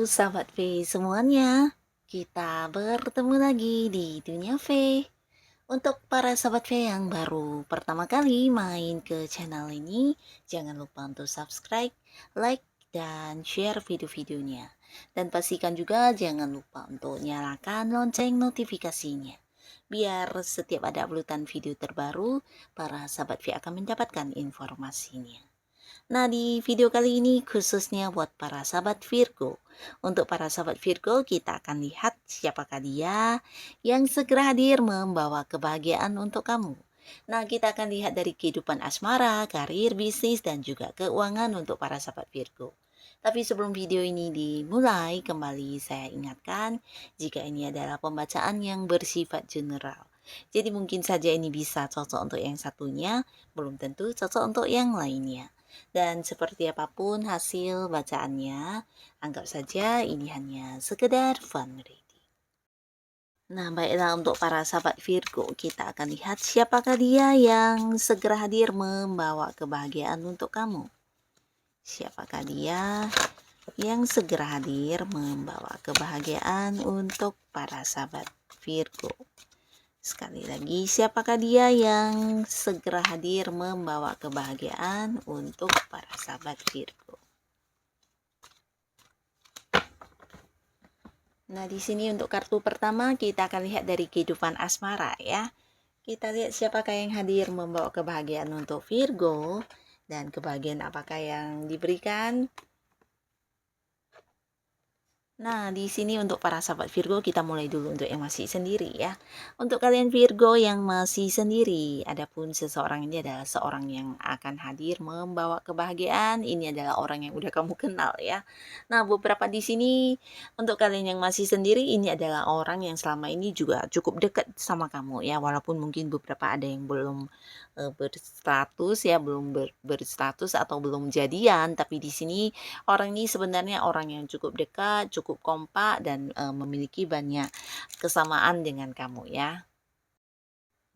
sahabat V semuanya, kita bertemu lagi di Dunia V. Untuk para sahabat V yang baru pertama kali main ke channel ini, jangan lupa untuk subscribe, like, dan share video-videonya. Dan pastikan juga jangan lupa untuk nyalakan lonceng notifikasinya. Biar setiap ada uploadan video terbaru, para sahabat V akan mendapatkan informasinya. Nah, di video kali ini khususnya buat para sahabat Virgo. Untuk para sahabat Virgo, kita akan lihat siapakah dia yang segera hadir membawa kebahagiaan untuk kamu. Nah, kita akan lihat dari kehidupan asmara, karir, bisnis, dan juga keuangan untuk para sahabat Virgo. Tapi sebelum video ini dimulai, kembali saya ingatkan jika ini adalah pembacaan yang bersifat general. Jadi mungkin saja ini bisa cocok untuk yang satunya, belum tentu cocok untuk yang lainnya. Dan seperti apapun hasil bacaannya, anggap saja ini hanya sekedar fun reading. Nah, baiklah untuk para sahabat Virgo, kita akan lihat siapakah dia yang segera hadir membawa kebahagiaan untuk kamu. Siapakah dia yang segera hadir membawa kebahagiaan untuk para sahabat Virgo. Sekali lagi, siapakah dia yang segera hadir membawa kebahagiaan untuk para sahabat Virgo? Nah, di sini untuk kartu pertama kita akan lihat dari kehidupan asmara ya. Kita lihat siapakah yang hadir membawa kebahagiaan untuk Virgo dan kebahagiaan apakah yang diberikan. Nah, di sini untuk para sahabat Virgo kita mulai dulu untuk yang masih sendiri ya. Untuk kalian Virgo yang masih sendiri, adapun seseorang ini adalah seorang yang akan hadir membawa kebahagiaan. Ini adalah orang yang udah kamu kenal ya. Nah, beberapa di sini untuk kalian yang masih sendiri ini adalah orang yang selama ini juga cukup dekat sama kamu ya, walaupun mungkin beberapa ada yang belum berstatus ya, belum berstatus atau belum jadian, tapi di sini orang ini sebenarnya orang yang cukup dekat, cukup kompak, dan memiliki banyak kesamaan dengan kamu ya.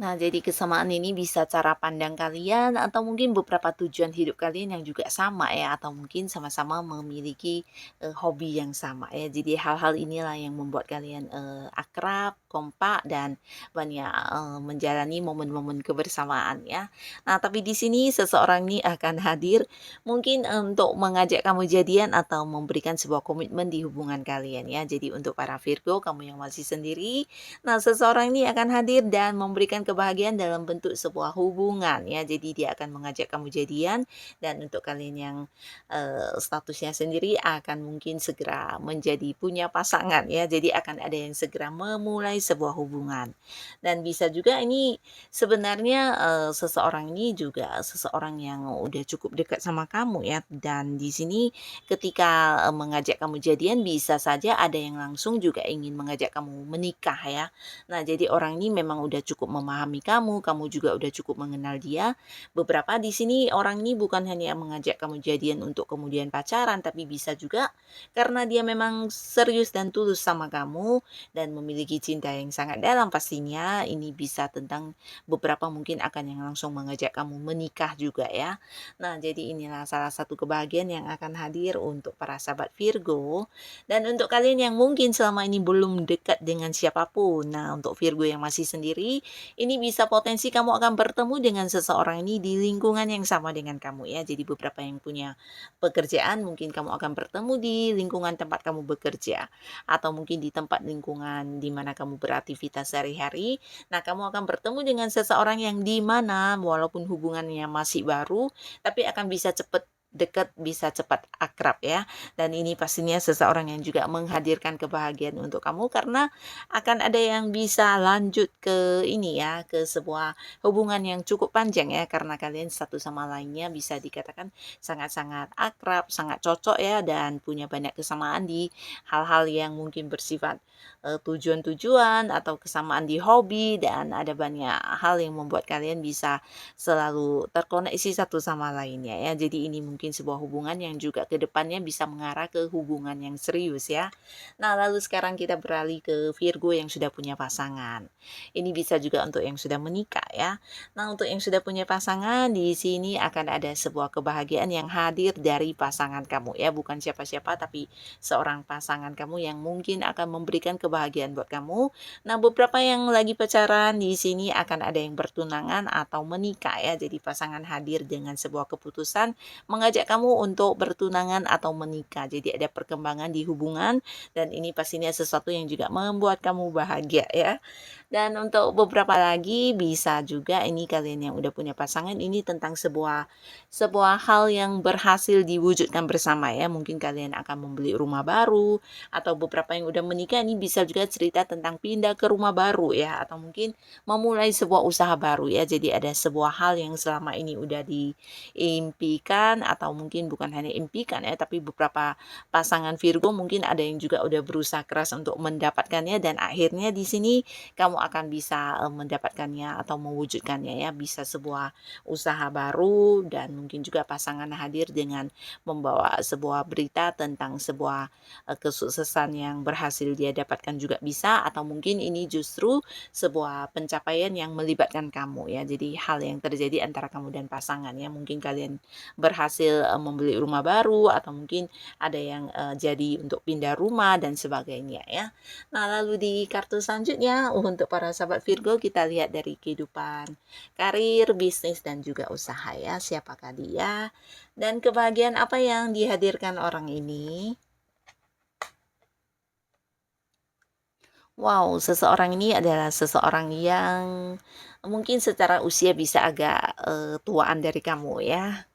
Nah, jadi kesamaan ini bisa cara pandang kalian atau mungkin beberapa tujuan hidup kalian yang juga sama ya, atau mungkin sama-sama memiliki hobi yang sama ya. Jadi hal-hal inilah yang membuat kalian akrab, kompak, dan banyak menjalani momen-momen kebersamaan ya. Nah, tapi di sini seseorang ini akan hadir mungkin untuk mengajak kamu jadian atau memberikan sebuah komitmen di hubungan kalian ya. Jadi untuk para Virgo, kamu yang masih sendiri, nah seseorang ini akan hadir dan memberikan kebahagiaan dalam bentuk sebuah hubungan ya. Jadi dia akan mengajak kamu jadian, dan untuk kalian yang statusnya sendiri akan mungkin segera menjadi punya pasangan ya. Jadi akan ada yang segera memulai sebuah hubungan. Dan bisa juga ini sebenarnya seseorang ini juga seseorang yang udah cukup dekat sama kamu ya. Dan di sini ketika mengajak kamu jadian, bisa saja ada yang langsung juga ingin mengajak kamu menikah ya. Nah, jadi orang ini memang udah cukup memahami kamu juga udah cukup mengenal dia. Beberapa di sini orang ini bukan hanya mengajak kamu jadian untuk kemudian pacaran, tapi bisa juga karena dia memang serius dan tulus sama kamu dan memiliki cinta yang sangat dalam pastinya. Ini bisa tentang beberapa mungkin akan yang langsung mengajak kamu menikah juga ya. Nah, jadi inilah salah satu kebahagiaan yang akan hadir untuk para sahabat Virgo. Dan untuk kalian yang mungkin selama ini belum dekat dengan siapapun, nah untuk Virgo yang masih sendiri, ini bisa potensi kamu akan bertemu dengan seseorang ini di lingkungan yang sama dengan kamu ya. Jadi beberapa yang punya pekerjaan mungkin kamu akan bertemu di lingkungan tempat kamu bekerja, atau mungkin di tempat lingkungan di mana kamu beraktivitas sehari-hari. Nah, kamu akan bertemu dengan seseorang yang di mana walaupun hubungannya masih baru, tapi akan bisa cepat dekat, bisa cepat akrab ya. Dan ini pastinya seseorang yang juga menghadirkan kebahagiaan untuk kamu, karena akan ada yang bisa lanjut ke ini ya, ke sebuah hubungan yang cukup panjang ya, karena kalian satu sama lainnya bisa dikatakan sangat-sangat akrab, sangat cocok ya, dan punya banyak kesamaan di hal-hal yang mungkin bersifat tujuan-tujuan atau kesamaan di hobi, dan ada banyak hal yang membuat kalian bisa selalu terkoneksi satu sama lainnya ya. Jadi ini mungkin mungkin sebuah hubungan yang juga ke depannya bisa mengarah ke hubungan yang serius ya. Nah, lalu sekarang kita beralih ke Virgo yang sudah punya pasangan. Ini bisa juga untuk yang sudah menikah ya. Nah, untuk yang sudah punya pasangan di sini akan ada sebuah kebahagiaan yang hadir dari pasangan kamu ya, bukan siapa-siapa tapi seorang pasangan kamu yang mungkin akan memberikan kebahagiaan buat kamu. Nah, beberapa yang lagi pacaran di sini akan ada yang bertunangan atau menikah ya. Jadi pasangan hadir dengan sebuah keputusan mengajak kamu untuk bertunangan atau menikah. Jadi ada perkembangan di hubungan dan ini pastinya sesuatu yang juga membuat kamu bahagia ya. Dan untuk beberapa lagi bisa juga ini kalian yang udah punya pasangan ini tentang sebuah hal yang berhasil diwujudkan bersama ya. Mungkin kalian akan membeli rumah baru atau beberapa yang udah menikah ini bisa juga cerita tentang pindah ke rumah baru ya atau mungkin memulai sebuah usaha baru ya. Jadi ada sebuah hal yang selama ini udah diimpikan atau mungkin bukan hanya impikan ya, tapi beberapa pasangan Virgo mungkin ada yang juga udah berusaha keras untuk mendapatkannya dan akhirnya di sini kamu akan bisa mendapatkannya atau mewujudkannya ya. Bisa sebuah usaha baru dan mungkin juga pasangan hadir dengan membawa sebuah berita tentang sebuah kesuksesan yang berhasil dia dapatkan juga bisa atau mungkin ini justru sebuah pencapaian yang melibatkan kamu ya. Jadi hal yang terjadi antara kamu dan pasangan ya. Mungkin kalian berhasil membeli rumah baru atau mungkin ada yang jadi untuk pindah rumah dan sebagainya ya. Nah, lalu di kartu selanjutnya untuk para sahabat Virgo kita lihat dari kehidupan karir, bisnis dan juga usaha ya. Siapakah dia? Dan kebahagiaan apa yang dihadirkan orang ini? Wow, seseorang ini adalah seseorang yang mungkin secara usia bisa agak tuaan dari kamu ya.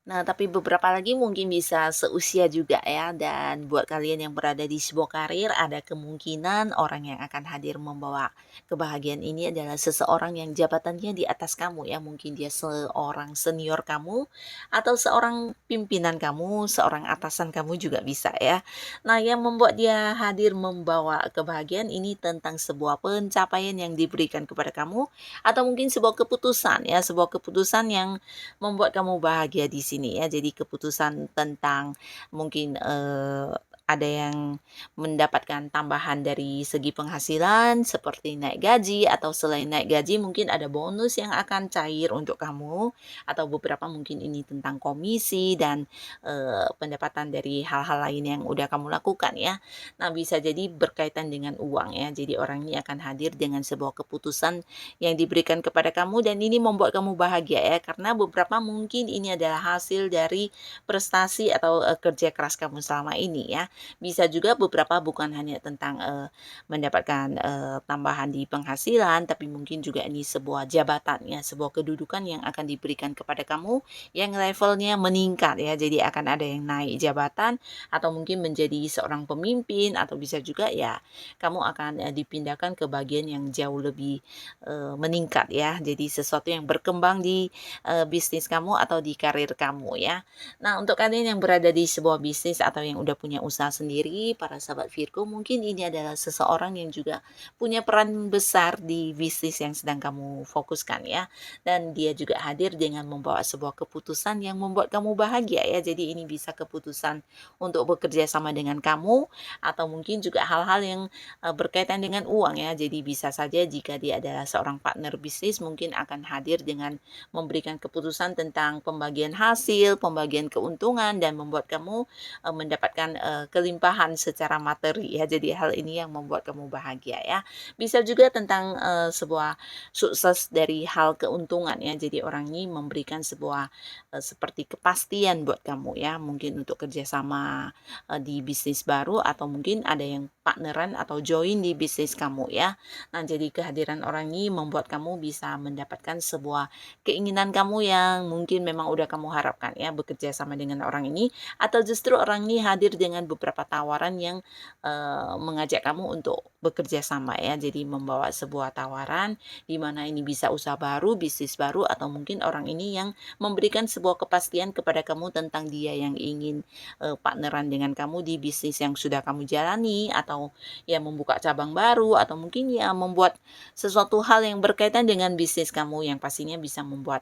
Nah, tapi beberapa lagi mungkin bisa seusia juga ya. Dan buat kalian yang berada di sebuah karir, ada kemungkinan orang yang akan hadir membawa kebahagiaan ini adalah seseorang yang jabatannya di atas kamu ya. Mungkin dia seorang senior kamu atau seorang pimpinan kamu, seorang atasan kamu juga bisa ya. Nah, yang membuat dia hadir membawa kebahagiaan ini tentang sebuah pencapaian yang diberikan kepada kamu atau mungkin sebuah keputusan ya, sebuah keputusan yang membuat kamu bahagia di sini ya. Jadi keputusan tentang mungkin ada yang mendapatkan tambahan dari segi penghasilan seperti naik gaji atau selain naik gaji mungkin ada bonus yang akan cair untuk kamu atau beberapa mungkin ini tentang komisi dan pendapatan dari hal-hal lain yang udah kamu lakukan ya. Nah, bisa jadi berkaitan dengan uang ya. Jadi orang ini akan hadir dengan sebuah keputusan yang diberikan kepada kamu dan ini membuat kamu bahagia ya karena beberapa mungkin ini adalah hasil dari prestasi atau kerja keras kamu selama ini ya. Bisa juga beberapa bukan hanya tentang mendapatkan tambahan di penghasilan tapi mungkin juga ini sebuah jabatan ya, sebuah kedudukan yang akan diberikan kepada kamu yang levelnya meningkat ya. Jadi akan ada yang naik jabatan atau mungkin menjadi seorang pemimpin atau bisa juga ya kamu akan dipindahkan ke bagian yang jauh lebih meningkat ya. Jadi sesuatu yang berkembang di bisnis kamu atau di karir kamu ya. Nah, untuk kalian yang berada di sebuah bisnis atau yang udah punya usaha sendiri, para sahabat Virgo, mungkin ini adalah seseorang yang juga punya peran besar di bisnis yang sedang kamu fokuskan ya. Dan dia juga hadir dengan membawa sebuah keputusan yang membuat kamu bahagia ya. Jadi ini bisa keputusan untuk bekerja sama dengan kamu atau mungkin juga hal-hal yang berkaitan dengan uang ya. Jadi bisa saja jika dia adalah seorang partner bisnis mungkin akan hadir dengan memberikan keputusan tentang pembagian hasil, pembagian keuntungan dan membuat kamu mendapatkan kelimpahan secara materi ya. Jadi hal ini yang membuat kamu bahagia ya. Bisa juga tentang sebuah sukses dari hal keuntungan ya. Jadi orang ini memberikan sebuah seperti kepastian buat kamu ya. Mungkin untuk kerjasama di bisnis baru atau mungkin ada yang partneran atau join di bisnis kamu ya. Nah, jadi kehadiran orang ini membuat kamu bisa mendapatkan sebuah keinginan kamu yang mungkin memang udah kamu harapkan ya, bekerja sama dengan orang ini atau justru orang ini hadir dengan beberapa beberapa tawaran yang mengajak kamu untuk bekerja sama ya. Jadi membawa sebuah tawaran di mana ini bisa usaha baru, bisnis baru, atau mungkin orang ini yang memberikan sebuah kepastian kepada kamu tentang dia yang ingin partneran dengan kamu di bisnis yang sudah kamu jalani, atau ya membuka cabang baru, atau mungkin ya membuat sesuatu hal yang berkaitan dengan bisnis kamu yang pastinya bisa membuat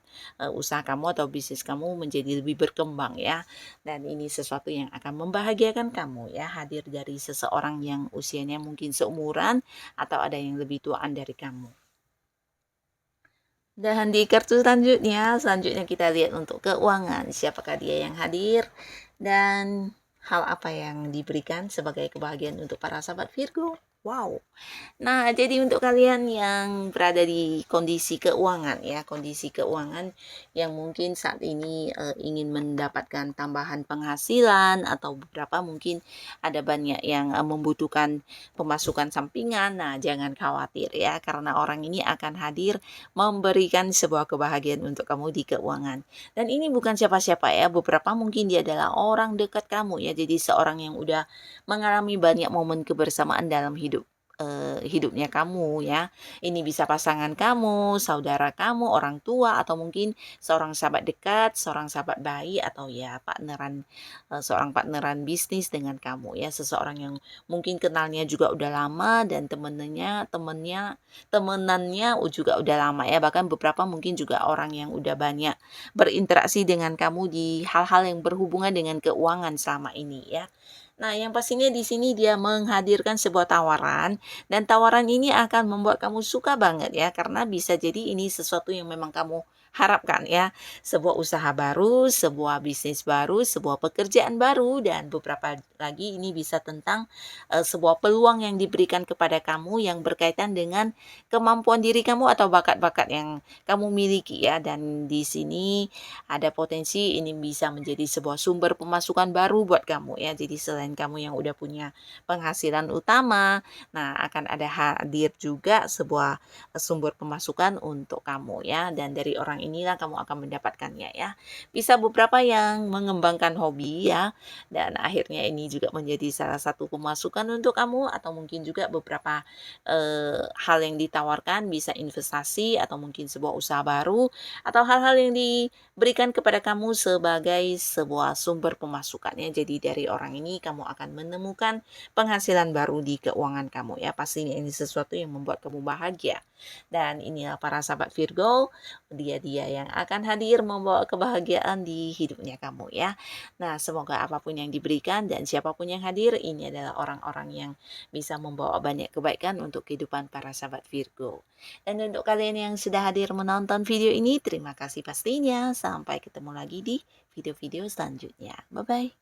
usaha kamu atau bisnis kamu menjadi lebih berkembang ya. Dan ini sesuatu yang akan membahagiakan kamu ya, hadir dari seseorang yang usianya mungkin seumuran atau ada yang lebih tuaan dari kamu. Dan di kartu selanjutnya kita lihat untuk keuangan, siapakah dia yang hadir dan hal apa yang diberikan sebagai kebahagiaan untuk para sahabat Virgo. Wow. Nah, jadi untuk kalian yang berada di kondisi keuangan ya, kondisi keuangan yang mungkin saat ini ingin mendapatkan tambahan penghasilan, atau beberapa mungkin ada banyak yang membutuhkan pemasukan sampingan. Nah, jangan khawatir ya, karena orang ini akan hadir memberikan sebuah kebahagiaan untuk kamu di keuangan. Dan ini bukan siapa-siapa ya, beberapa mungkin dia adalah orang dekat kamu ya, jadi seorang yang udah mengalami banyak momen kebersamaan dalam hidupnya kamu ya. Ini bisa pasangan kamu, saudara kamu, orang tua, atau mungkin seorang sahabat dekat, seorang sahabat baik, atau ya seorang partneran bisnis dengan kamu ya. Seseorang yang mungkin kenalnya juga udah lama, dan temenannya juga udah lama ya. Bahkan beberapa mungkin juga orang yang udah banyak berinteraksi dengan kamu di hal-hal yang berhubungan dengan keuangan selama ini ya. Nah, yang pastinya di sini dia menghadirkan sebuah tawaran, dan tawaran ini akan membuat kamu suka banget ya, karena bisa jadi ini sesuatu yang memang kamu harapkan ya. Sebuah usaha baru, sebuah bisnis baru, sebuah pekerjaan baru, dan beberapa lagi ini bisa tentang sebuah peluang yang diberikan kepada kamu yang berkaitan dengan kemampuan diri kamu atau bakat-bakat yang kamu miliki ya. Dan di sini ada potensi ini bisa menjadi sebuah sumber pemasukan baru buat kamu ya. Jadi selain kamu yang udah punya penghasilan utama, nah akan ada hadir juga sebuah sumber pemasukan untuk kamu ya. Dan dari orang inilah kamu akan mendapatkannya ya. Bisa beberapa yang mengembangkan hobi ya, dan akhirnya ini juga menjadi salah satu pemasukan untuk kamu, atau mungkin juga beberapa hal yang ditawarkan bisa investasi, atau mungkin sebuah usaha baru, atau hal-hal yang diberikan kepada kamu sebagai sebuah sumber pemasukannya. Jadi dari orang ini kamu akan menemukan penghasilan baru di keuangan kamu ya. Pastinya ini sesuatu yang membuat kamu bahagia. Dan inilah para sahabat Virgo, dia yang akan hadir membawa kebahagiaan di hidupnya kamu ya. Nah, semoga apapun yang diberikan dan siapapun yang hadir, ini adalah orang-orang yang bisa membawa banyak kebaikan untuk kehidupan para sahabat Virgo. Dan untuk kalian yang sudah hadir menonton video ini, terima kasih pastinya. Sampai ketemu lagi di video-video selanjutnya. Bye-bye.